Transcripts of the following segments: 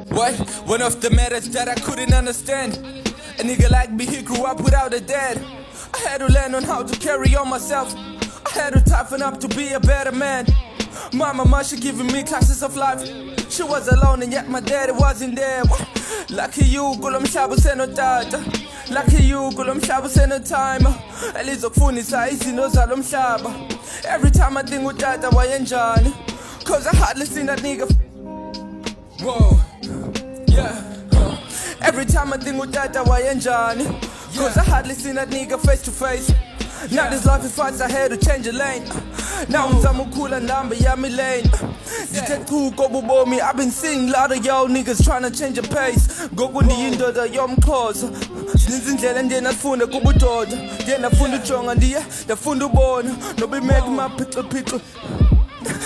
What? One of the matters that I couldn't understand. A nigga like me, he grew up without a dad. I had to learn on how to carry on myself. I had to toughen up to be a better man. Mama, she giving me classes of life. She was alone and yet my daddy wasn't there. Lucky you, kulomhlaba usenotata. Lucky you, kulomhlaba Usene Taima Elizokfundisa Izinto zalomhlaba. Every time I think utata wayenjani, cause I hardly seen that nigga. Whoa, yeah. Every time I think utata wayenjani, cause I hardly seen that nigga face to face. Now this life is fast, I had to change a lane. Now I'm cool and down yummy lane. Me, I've been seeing a lot of y'all niggas trying to change the pace. Go on the window the yom cause. Nizindlela ndiye nafunda kubudoda. Ndiye nafunda ujonga ndiye nafunda ubona. No be make my pickle.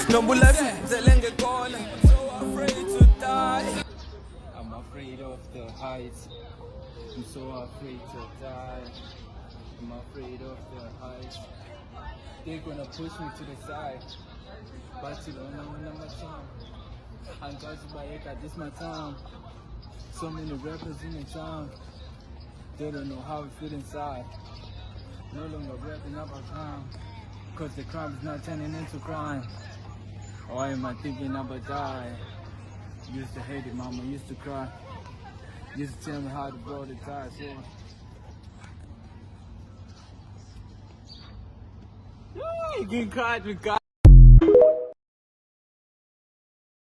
No be life zelenge kona. So afraid to die. I'm afraid of the heights. I'm so afraid to die. I'm afraid of the heights. They're gonna push me to the side. But you don't know my time. I'm just by this my time. So many rappers in the town. They don't know how it feel inside. No longer rapping about crime. Cause the crime is not turning into crime. Why am I thinking about die? Used to hate it, mama, used to cry. Used to tell me how to blow the tires. So you can cry with God.